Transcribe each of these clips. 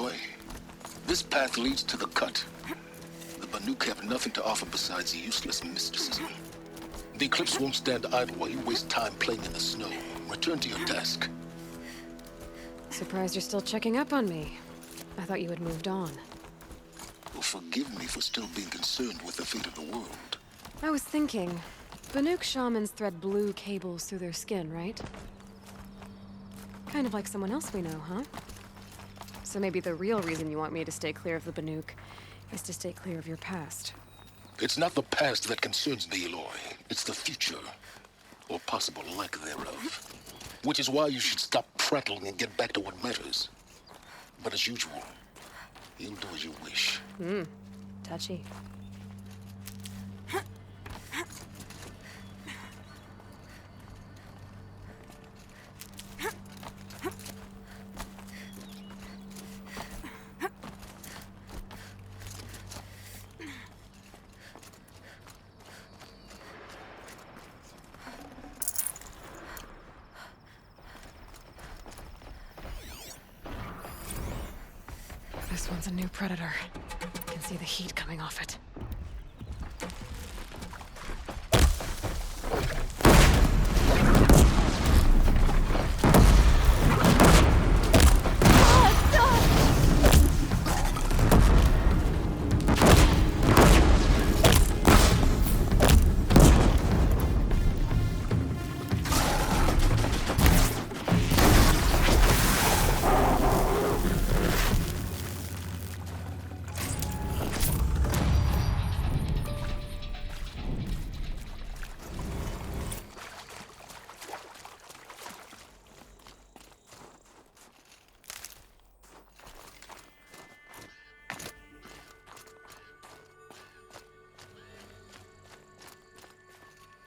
Aloy. This path leads to the cut. The Banuk have nothing to offer besides useless mysticism. The Eclipse won't stand idle while you waste time playing in the snow. Return to your task. Surprised you're still checking up on me. I thought you had moved on. Well, forgive me for still being concerned with the fate of the world. I was thinking, Banuk shamans thread blue cables through their skin, right? Kind of like someone else we know, huh? So maybe the real reason you want me to stay clear of the Banuk is to stay clear of your past. It's not the past that concerns me, Aloy. It's the future, or possible lack thereof. Which is why you should stop prattling and get back to what matters. But as usual, you'll do as you wish. Touchy. This one's a new predator. I can see the heat coming off it.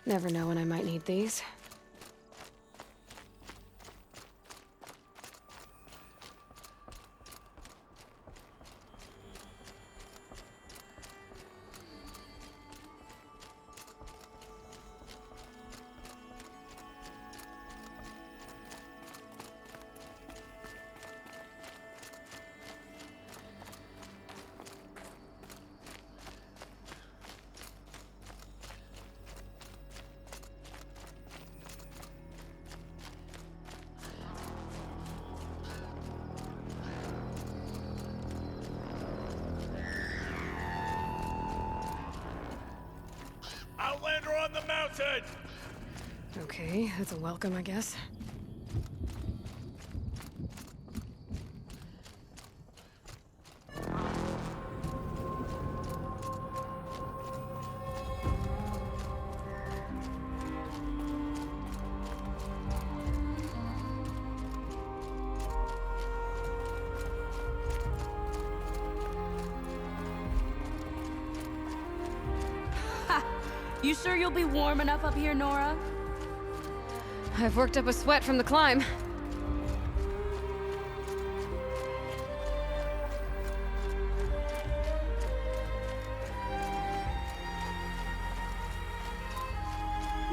Never know when I might need these. Outlander on the mountain! Okay, that's a welcome, I guess. You sure you'll be warm enough up here, Nora? I've worked up a sweat from the climb.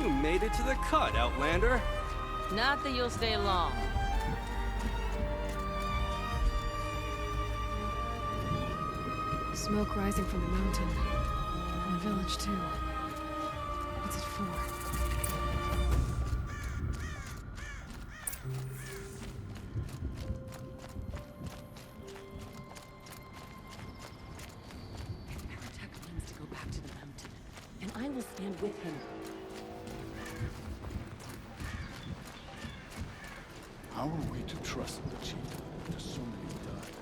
You made it to the cut, Outlander. Not that you'll stay long. Smoke rising from the mountain. And a village, too. What's it for? Architect wants to go back to the mountain, and I will stand with him. How are we to trust the chief? There's so many died.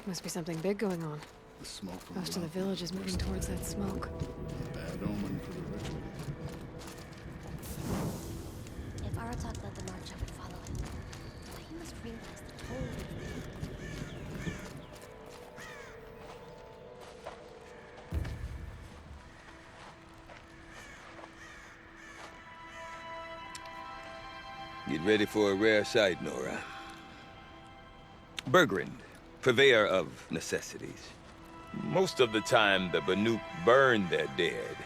Must be something big going on. The smoke from Most of the village is moving towards that smoke. Bad omen for the ritual. If Aratak led the march, I would follow him. But he must realize the toll of Get ready for a rare sight, Nora. Bergrand, purveyor of necessities. Most of the time, the Banuk burn their dead,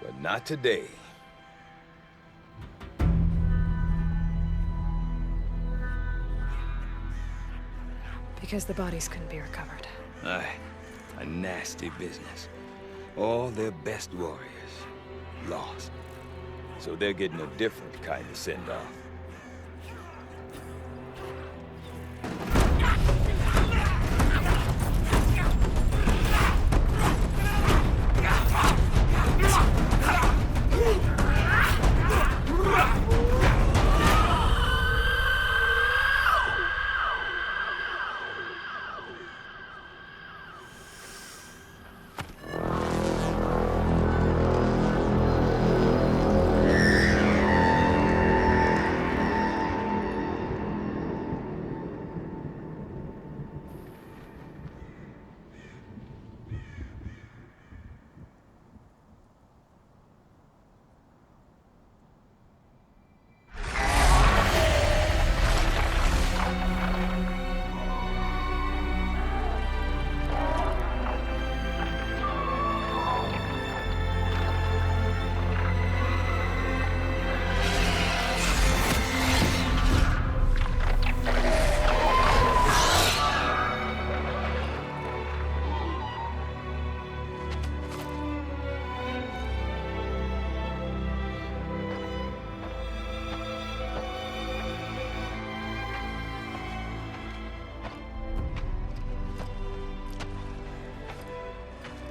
but not today. Because the bodies couldn't be recovered. Aye, a nasty business. All their best warriors lost. So they're getting a different kind of send-off.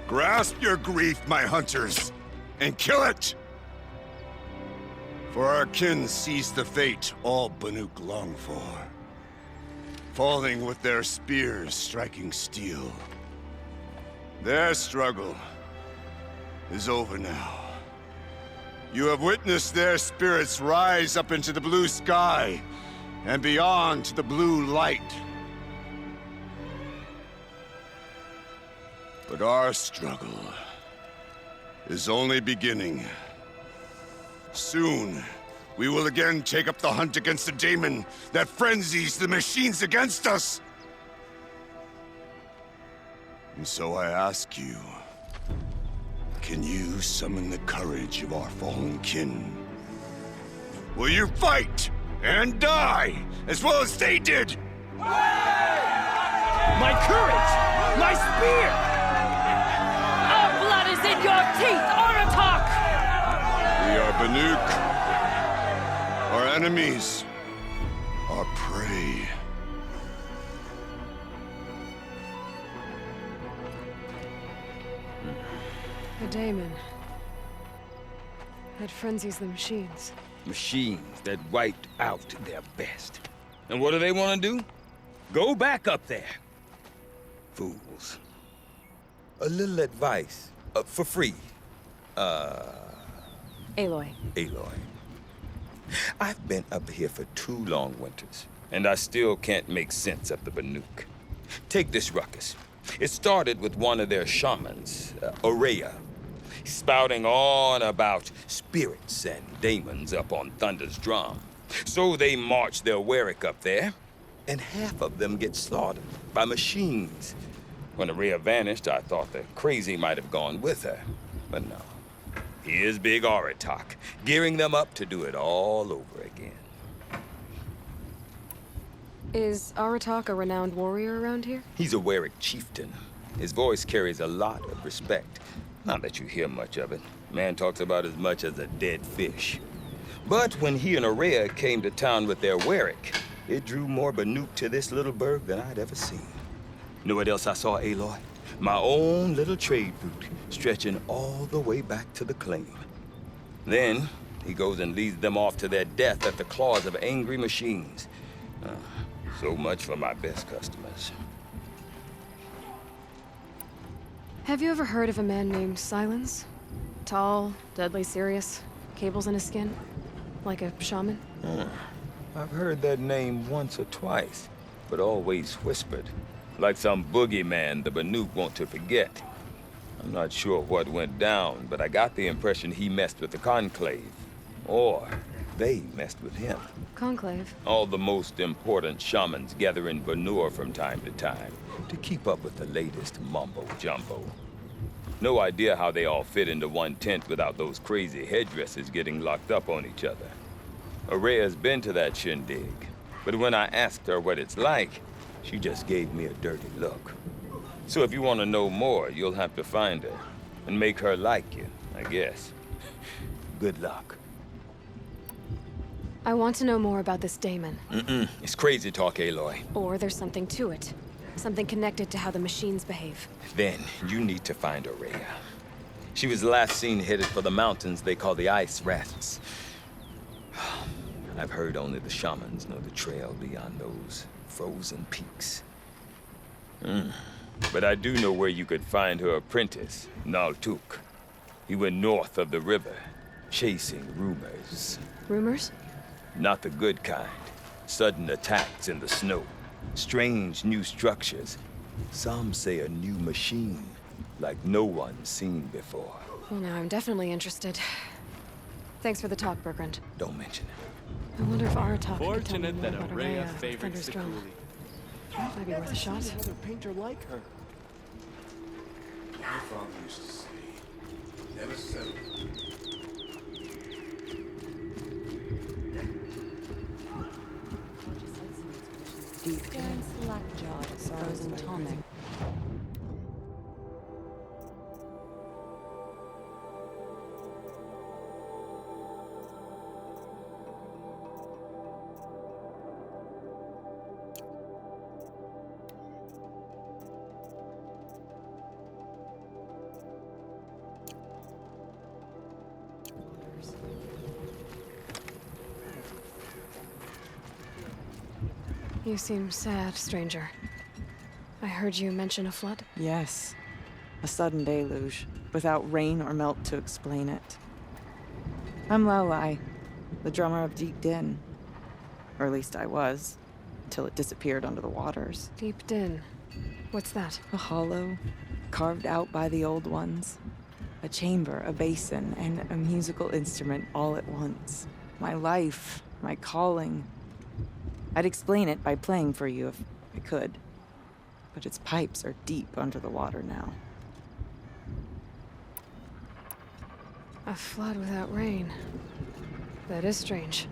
Grasp your grief, my hunters, and kill it! For our kin sees the fate all Banuk long for. Falling with their spears striking steel. Their struggle is over now. You have witnessed their spirits rise up into the blue sky and beyond to the blue light. But our struggle is only beginning. Soon, we will again take up the hunt against the daemon that frenzies the machines against us. And so I ask you, can you summon the courage of our fallen kin? Will you fight and die as well as they did? My courage! My spear! Our blood is in your teeth, Aratok! We are Banuk. Our enemies are prey. The daemon. That frenzies the machines. Machines that wiped out their best. And what do they want to do? Go back up there. Fools. A little advice, for free. Aloy. Aloy. I've been up here for 2 long winters, and I still can't make sense of the Banuk. Take this ruckus. It started with one of their shamans, Aurea, spouting on about spirits and daemons up on Thunder's drum. So they march their Warwick up there, and half of them get slaughtered by machines. When Aurea vanished, I thought the crazy might have gone with her, but no. Here's Big Aratok, gearing them up to do it all over again. Is Aratok a renowned warrior around here? He's a Warwick chieftain. His voice carries a lot of respect. Not that you hear much of it. Man talks about as much as a dead fish. But when he and Aurea came to town with their Warwick, it drew more Banuk to this little burg than I'd ever seen. Know what else I saw, Aloy? My own little trade route, stretching all the way back to the claim. Then, he goes and leads them off to their death at the claws of angry machines. So much for my best customers. Have you ever heard of a man named Silence? Tall, deadly serious, cables in his skin? Like a shaman? I've heard that name once or twice, but always whispered. Like some boogeyman the Banuk want to forget. I'm not sure what went down, but I got the impression he messed with the Conclave. Or they messed with him. Conclave? All the most important shamans gather in Banur from time to time to keep up with the latest mumbo-jumbo. No idea how they all fit into one tent without those crazy headdresses getting locked up on each other. Aurea's been to that shindig, but when I asked her what it's like, She just gave me a dirty look. So if you want to know more, you'll have to find her and make her like you, I guess. Good luck. I want to know more about this Damon. It's crazy talk, Aloy. Or there's something to it. Something connected to how the machines behave. Then you need to find Aurea. She was last seen headed for the mountains they call the Ice Rafts. I've heard only the shamans know the trail beyond those frozen peaks. But I do know where you could find her apprentice, Naltuk. He went north of the river, chasing rumors. Rumors? Not the good kind. Sudden attacks in the snow. Strange new structures. Some say a new machine, like no one's seen before. Well, now I'm definitely interested. Thanks for the talk, Bergrand. Don't mention it. I wonder if Aratok could tell me Fortunate more that about Aurea Aurea, favors Thunder's the drama. coolie. Might be worth a shot. Another painter like her. My father used to say, never settle. Deep in slack-jawed, frozen tonic. You seem sad, stranger. I heard you mention a flood. Yes. A sudden deluge, without rain or melt to explain it. I'm Aloy, the drummer of Deep Din. Or at least I was, until it disappeared under the waters. Deep Din. What's that? A hollow, carved out by the old ones. A chamber, a basin, and a musical instrument all at once. My life, my calling. I'd explain it by playing for you if I could. But its pipes are deep under the water now. A flood without rain. That is strange.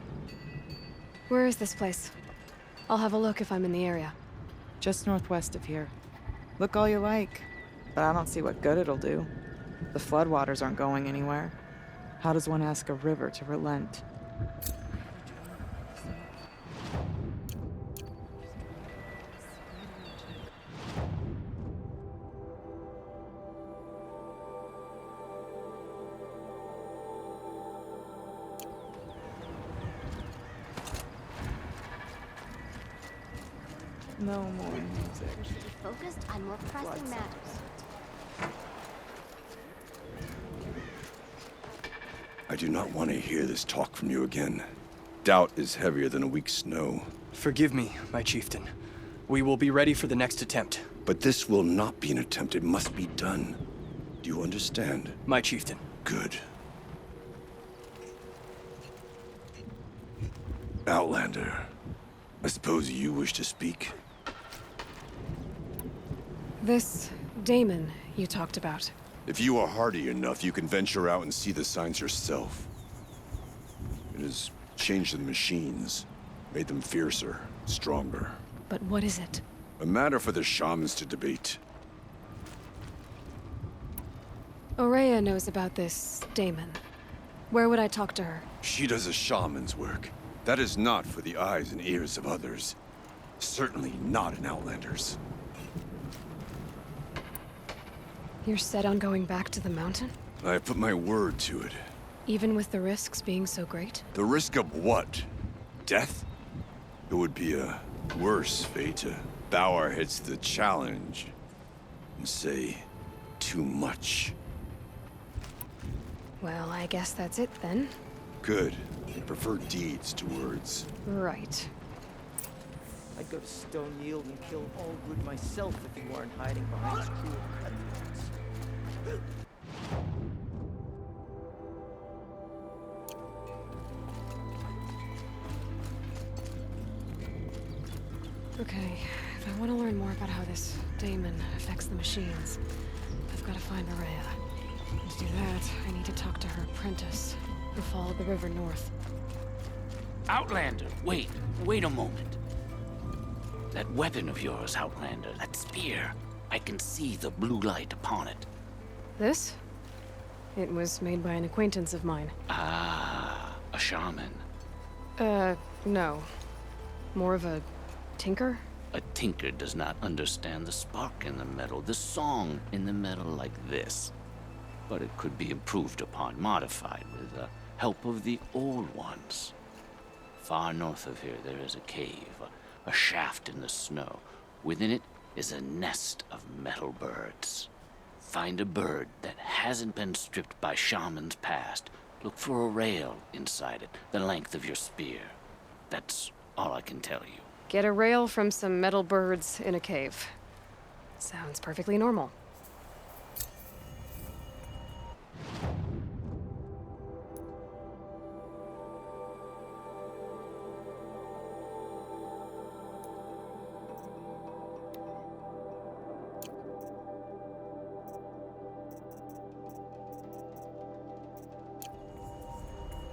Where is this place? I'll have a look if I'm in the area. Just northwest of here. Look all you like, but I don't see what good it'll do. The floodwaters aren't going anywhere. How does one ask a river to relent? No more music. We should be focused on more pressing matters. I do not want to hear this talk from you again. Doubt is heavier than a week's snow. Forgive me, my chieftain. We will be ready for the next attempt. But this will not be an attempt. It must be done. Do you understand? My chieftain. Good. Outlander, I suppose you wish to speak? This Damon you talked about. If you are hardy enough, you can venture out and see the signs yourself. It has changed the machines, made them fiercer, stronger. But what is it? A matter for the shamans to debate. Aurea knows about this Damon. Where would I talk to her? She does a shaman's work. That is not for the eyes and ears of others. Certainly not an Outlander's. You're set on going back to the mountain? I have put my word to it. Even with the risks being so great? The risk of what? Death? It would be a worse fate to bow our heads to the challenge and say too much. Well, I guess that's it then. Good. I prefer deeds to words. Right. I'd go to Stone Yield and kill Allgood myself if he weren't hiding behind his cruel cutthroats. Okay, if I want to learn more about how this Damon affects the machines, I've got to find Aurea. And to do that, I need to talk to her apprentice, who followed the river north. Outlander, wait a moment. That weapon of yours, Outlander, that spear. I can see the blue light upon it. This? It was made by an acquaintance of mine. Ah, a shaman. No. More of a tinker? A tinker does not understand the spark in the metal, the song in the metal like this. But it could be improved upon, modified with the help of the old ones. Far north of here there is a cave, a shaft in the snow. Within it is a nest of metal birds. Find a bird that hasn't been stripped by shamans past. Look for a rail inside it, the length of your spear. That's all I can tell you. Get a rail from some metal birds in a cave. Sounds perfectly normal.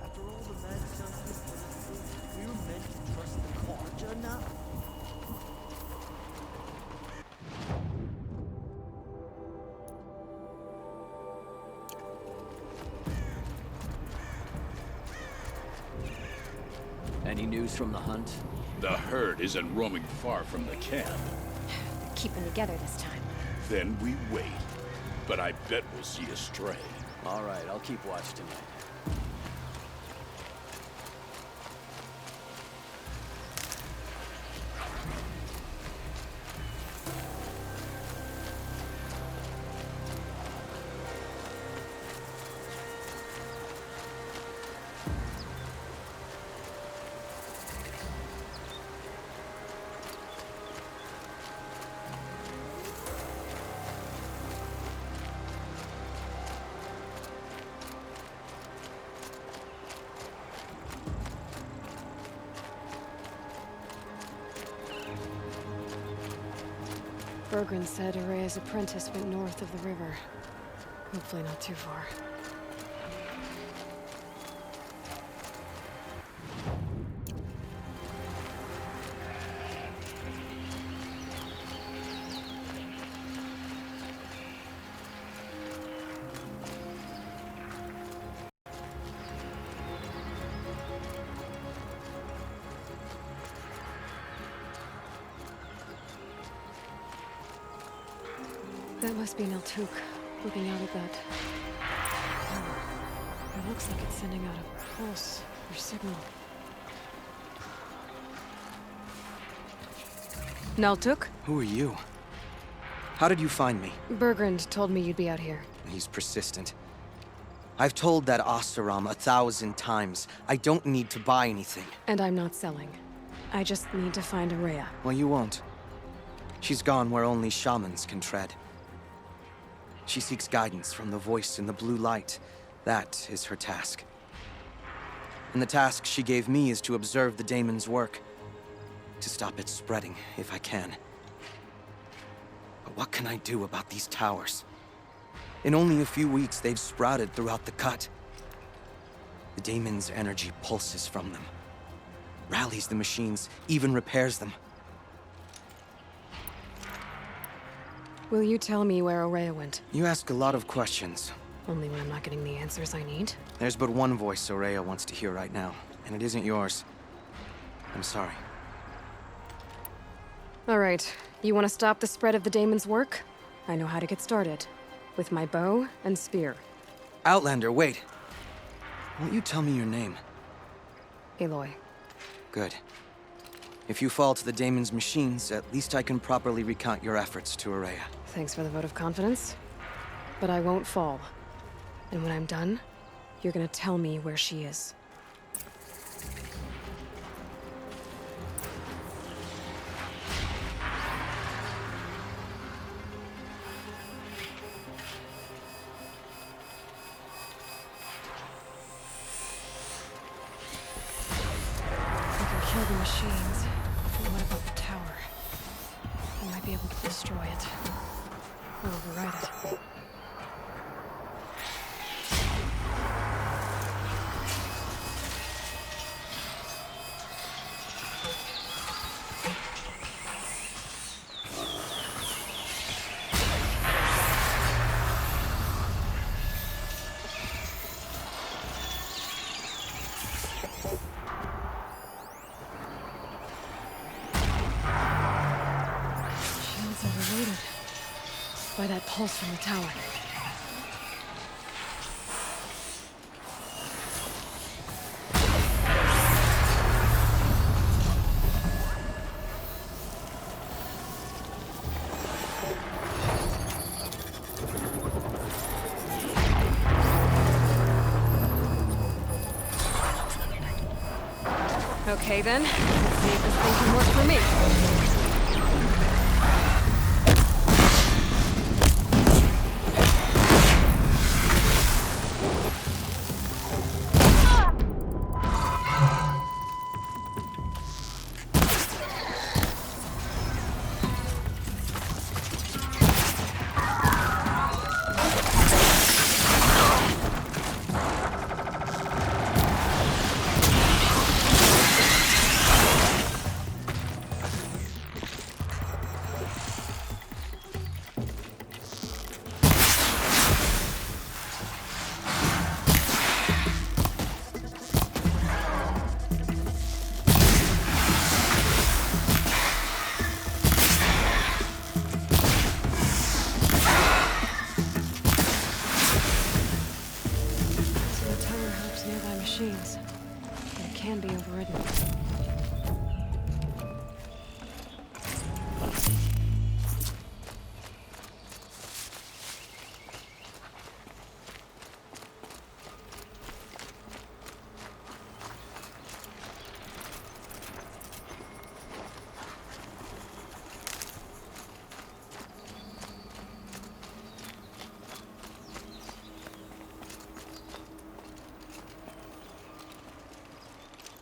After all the mad scientists put us through, we're meant to trust the Kharja now? Any news from the hunt? The herd isn't roaming far from the camp. They're keeping together this time. Then we wait. But I bet we'll see a stray. All right, I'll keep watch tonight. Bergren said Araya's apprentice went north of the river. Hopefully not too far. That must be Naltuk, looking out at that. Oh, it looks like it's sending out a pulse or signal. Naltuk? Who are you? How did you find me? Bergrand told me you'd be out here. He's persistent. I've told that Oseram 1,000 times. I don't need to buy anything. And I'm not selling. I just need to find Araya. Well, you won't. She's gone where only shamans can tread. She seeks guidance from the voice in the blue light. That is her task. And the task she gave me is to observe the daemon's work. To stop it spreading, if I can. But what can I do about these towers? In only a few weeks, they've sprouted throughout the cut. The daemon's energy pulses from them. Rallies the machines, even repairs them. Will you tell me where Araya went? You ask a lot of questions. Only when I'm not getting the answers I need. There's but one voice Araya wants to hear right now, and it isn't yours. I'm sorry. All right. You want to stop the spread of the daemon's work? I know how to get started. With my bow and spear. Outlander, wait. Won't you tell me your name? Aloy. Good. If you fall to the daemon's machines, at least I can properly recount your efforts to Araya. Thanks for the vote of confidence. But I won't fall. And when I'm done, you're gonna tell me where she is. I can kill the machines. But what about the tower? I might be able to destroy it. Or override it. that pulse from the tower. Okay then, let's see if this thing can work for me. Machines. But it can be overridden.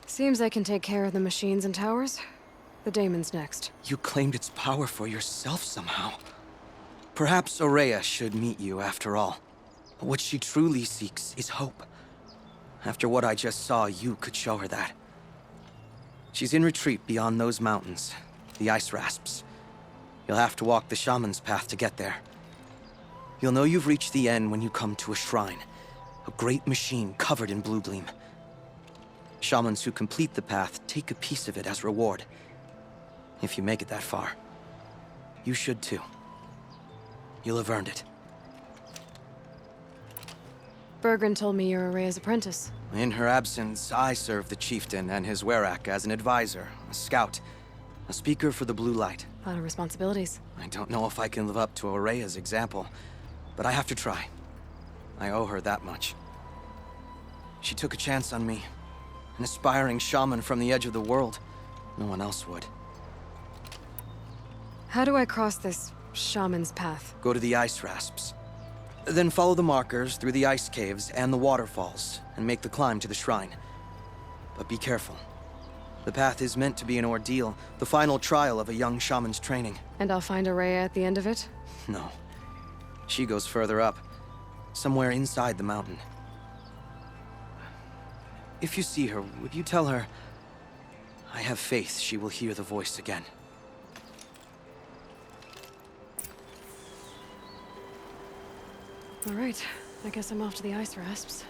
Seems I can take care of the machines and towers. The daemon's next. You claimed its power for yourself somehow. Perhaps Aurea should meet you after all. What she truly seeks is hope. After what I just saw, you could show her that. She's in retreat beyond those mountains, the ice rasps. You'll have to walk the shaman's path to get there. You'll know you've reached the end when you come to a shrine, a great machine covered in blue gleam. Shamans who complete the path take a piece of it as reward. If you make it that far, you should too. You'll have earned it. Bergren told me you're Aurea's apprentice. In her absence, I serve the chieftain and his werak as an advisor, a scout, a speaker for the blue light. A lot of responsibilities. I don't know if I can live up to Aurea's example, but I have to try. I owe her that much. She took a chance on me. An aspiring shaman from the edge of the world. No one else would. How do I cross this shaman's path? Go to the ice rasps. Then follow the markers through the ice caves and the waterfalls, and make the climb to the shrine. But be careful. The path is meant to be an ordeal, the final trial of a young shaman's training. And I'll find Aurea at the end of it? No. She goes further up, somewhere inside the mountain. If you see her, would you tell her, I have faith she will hear the voice again. All right, I guess I'm off to the ice rasps.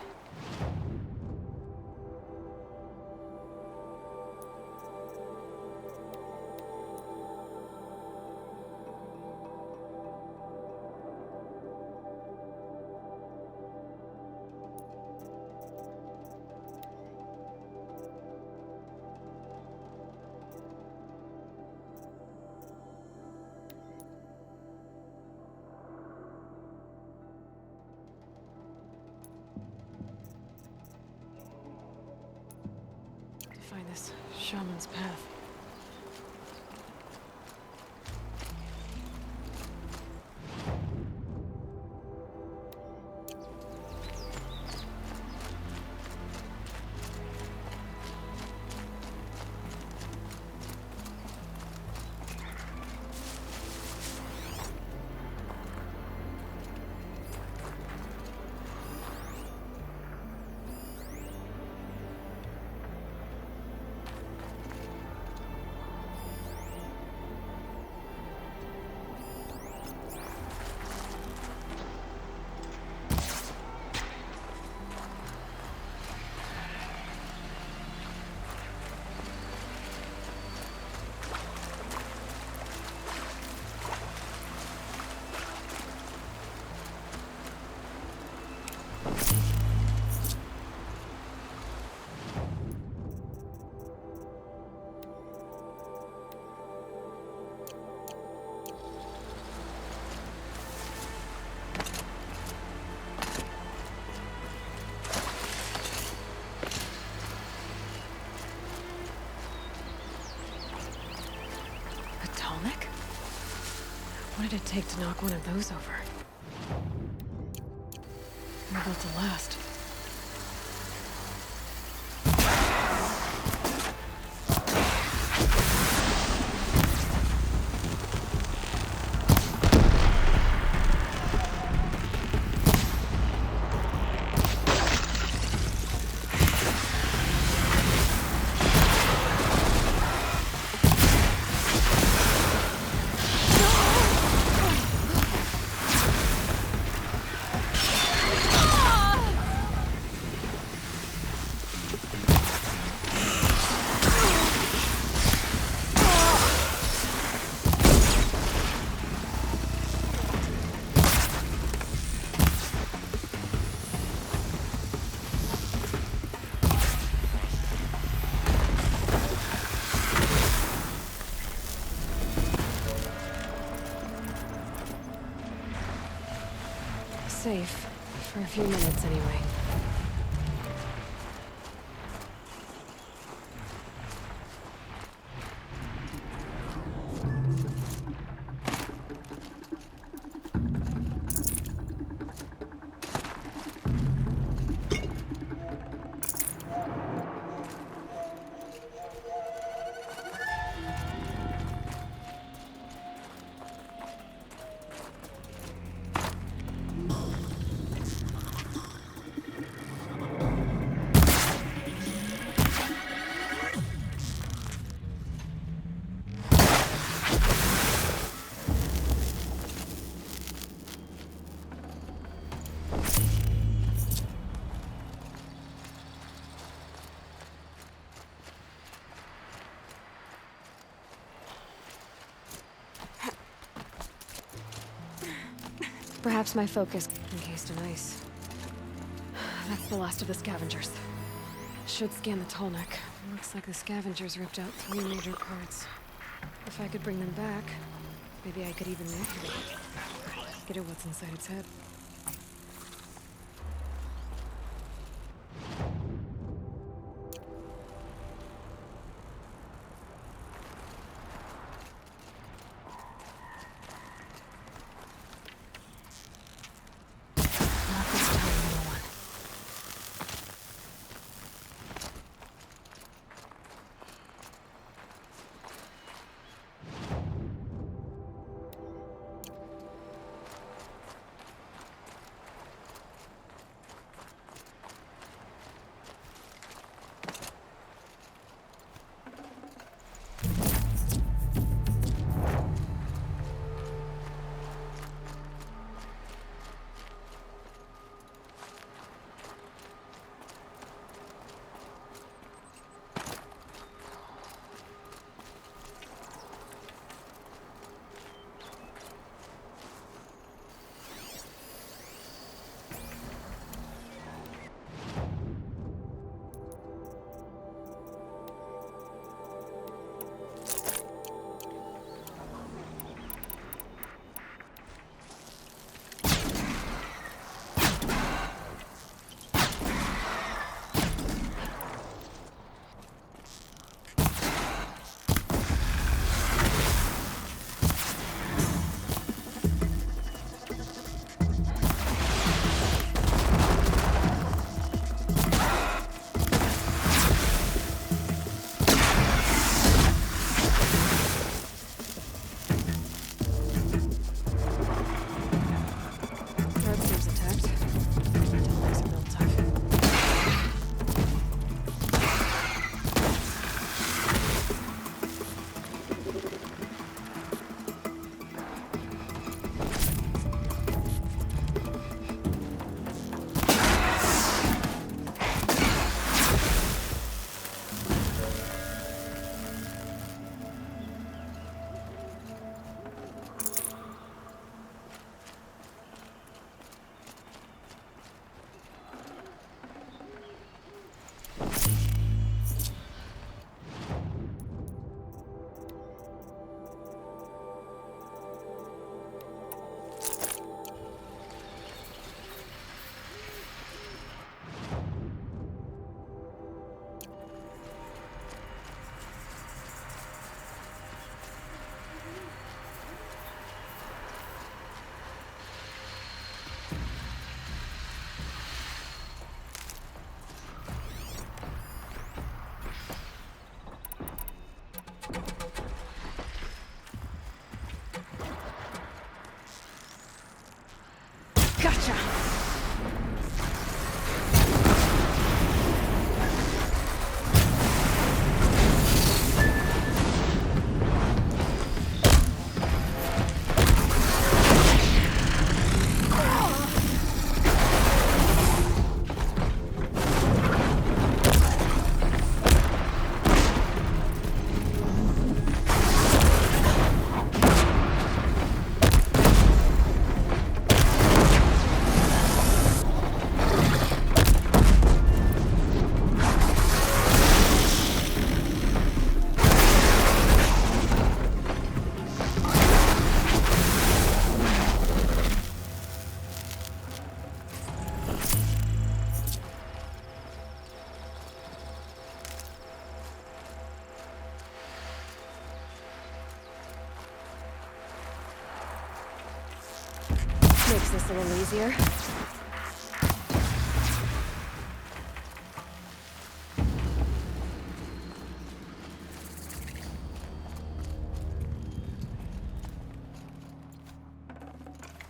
Find this shaman's path. Tallneck? What did it take to knock one of those over? They're built to last. Safe. For a few minutes, anyway. Perhaps my focus encased in ice. That's the last of the scavengers. Should scan the Tallneck. Looks like the scavengers ripped out 3 major parts. If I could bring them back, maybe I could even get at what's inside its head. Makes this a little easier.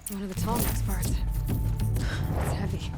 One of the tall next parts. It's heavy.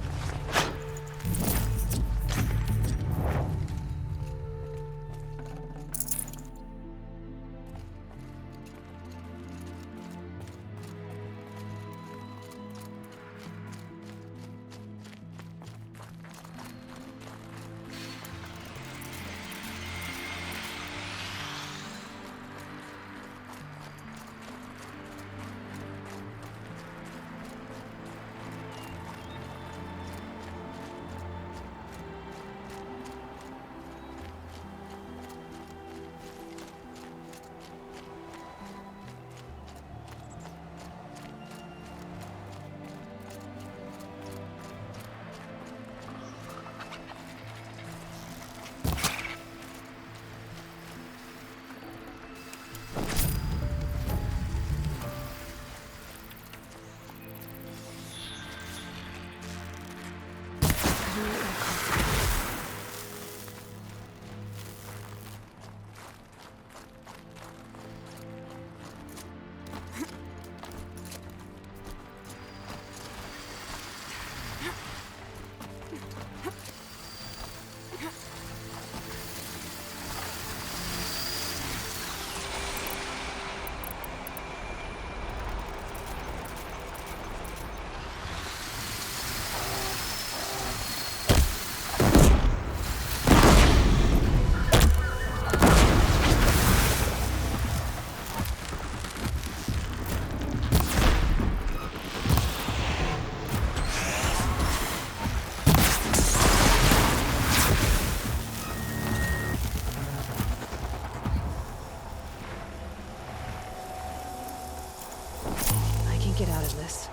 Get out of this.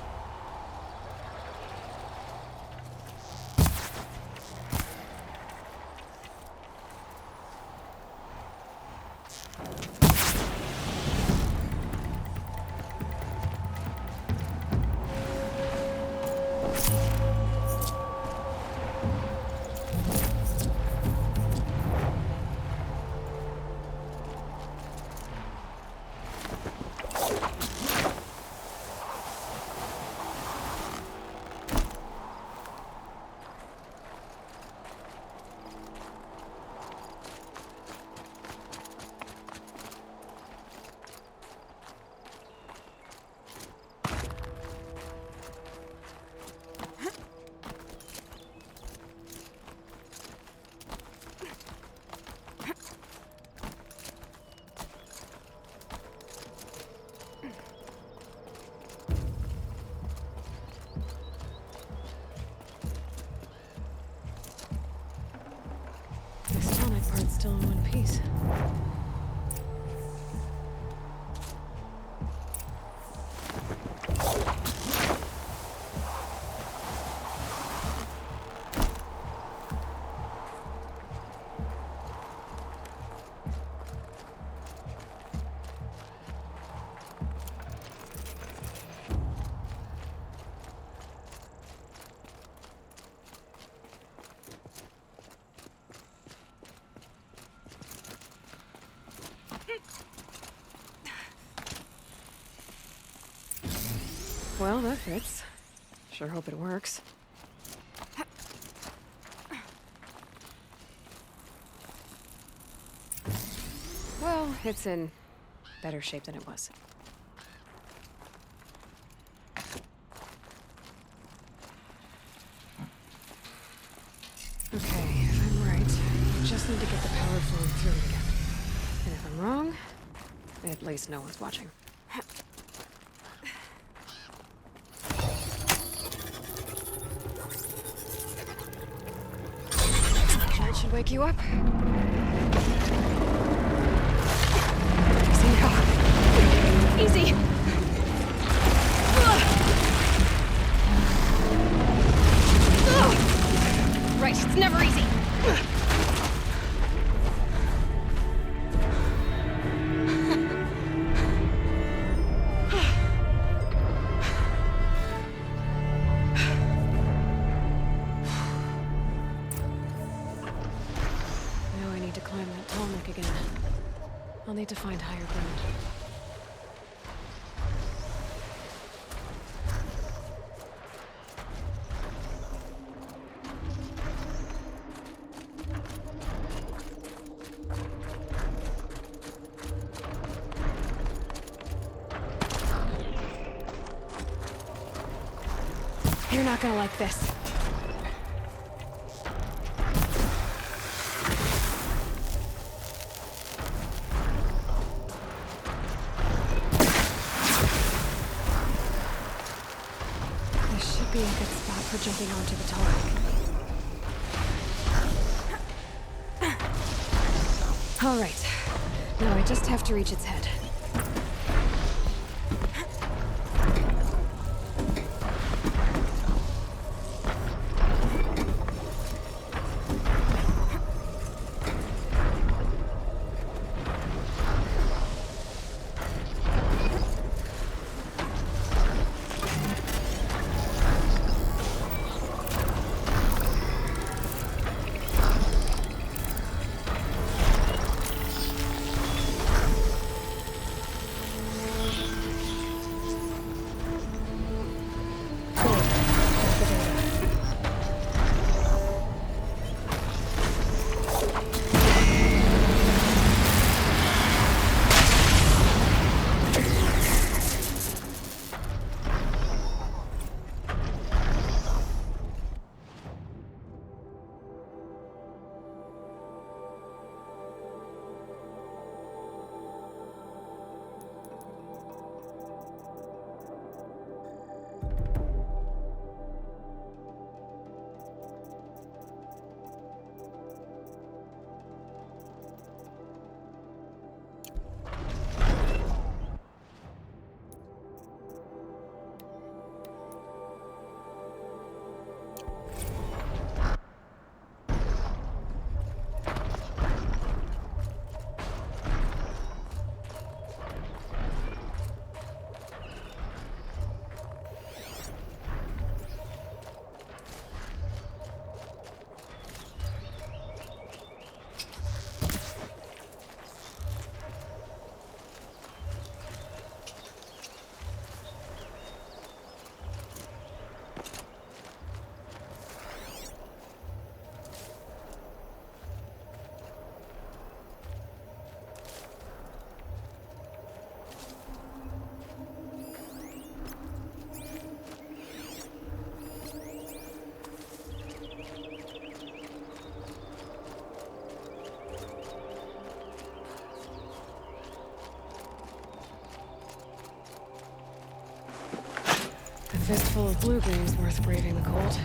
Part's still in one piece. Well, that fits. Sure hope it works. Well, it's in better shape than it was. Okay, if I'm right, I just need to get the power flowing through it again. And if I'm wrong, at least no one's watching. That should wake you up. Easy now. Easy. Right, it's never easy. need to climb that tall neck again. I'll need to find higher ground. You're not gonna like this. This should be a good spot for jumping onto the tall neck. All right. Now I just have to reach its head. A fistful of blue-green's worth braving the cold.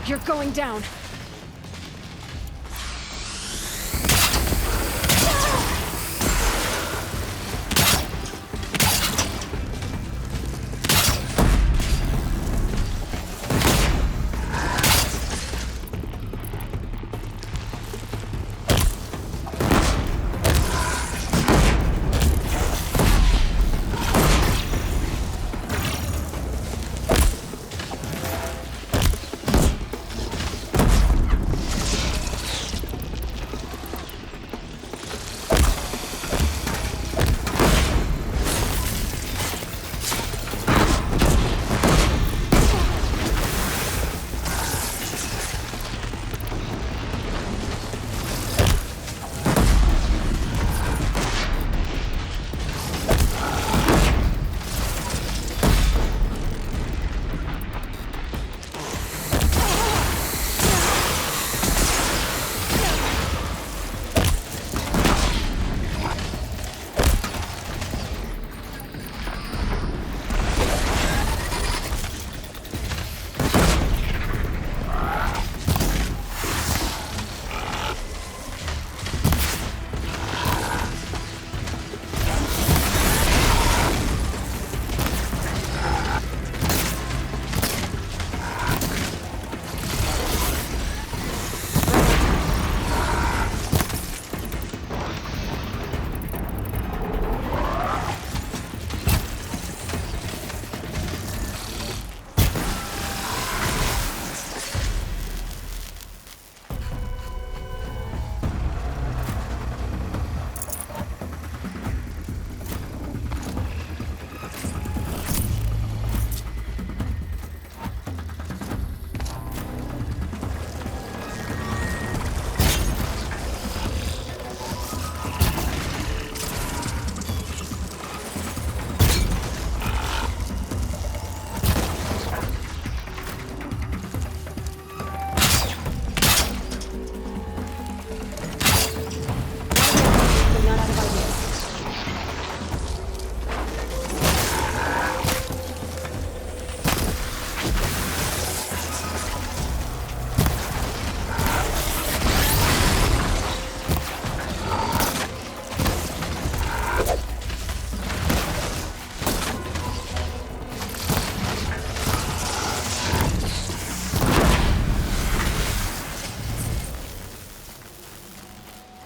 You're going down.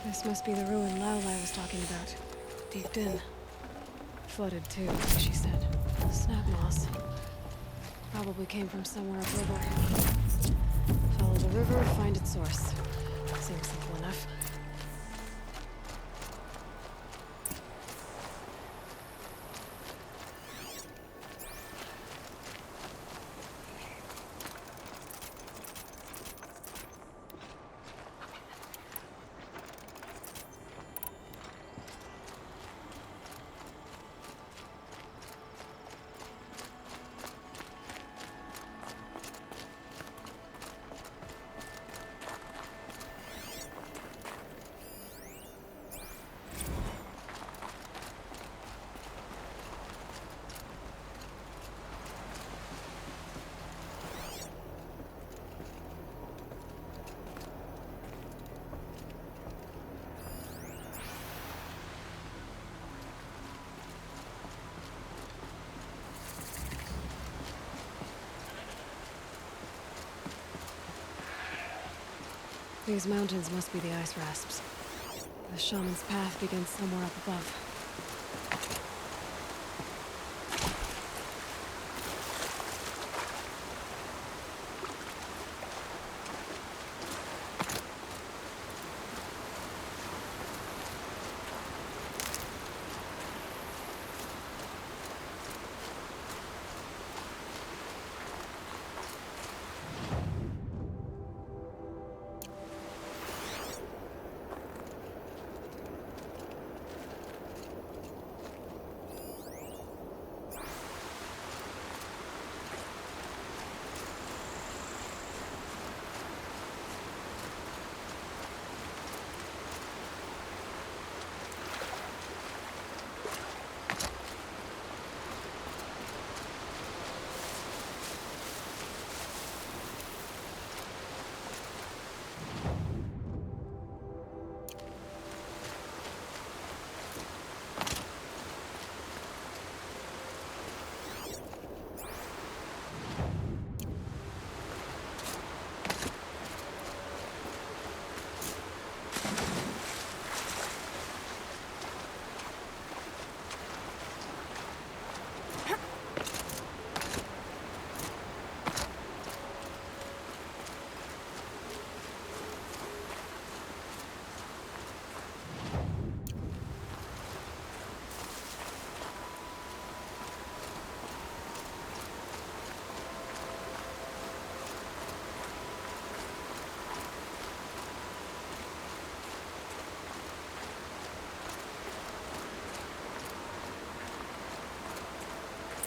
This must be the ruin Aloy was talking about. Deep in. Flooded too, like she said. Snap moss. Probably came from somewhere upriver. Follow the river, find its source. Seems simple enough. These mountains must be the ice rasps. The shaman's path begins somewhere up above.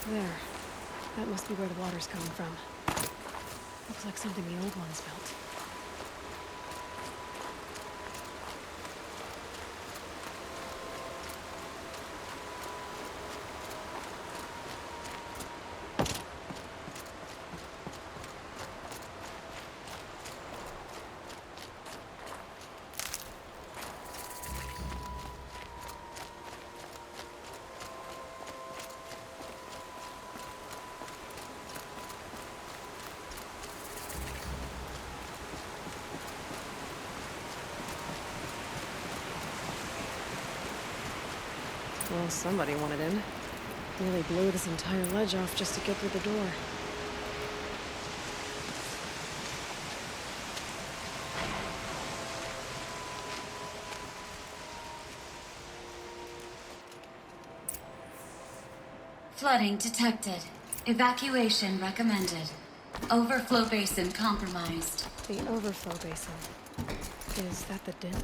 There. That must be where the water's coming from. Looks like something the old ones built. Well, somebody wanted in. Nearly blew this entire ledge off just to get through the door. Flooding detected. Evacuation recommended. Overflow basin compromised. The overflow basin. Is that the den?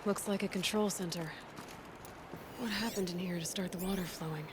Looks like a control center. What happened in here to start the water flowing?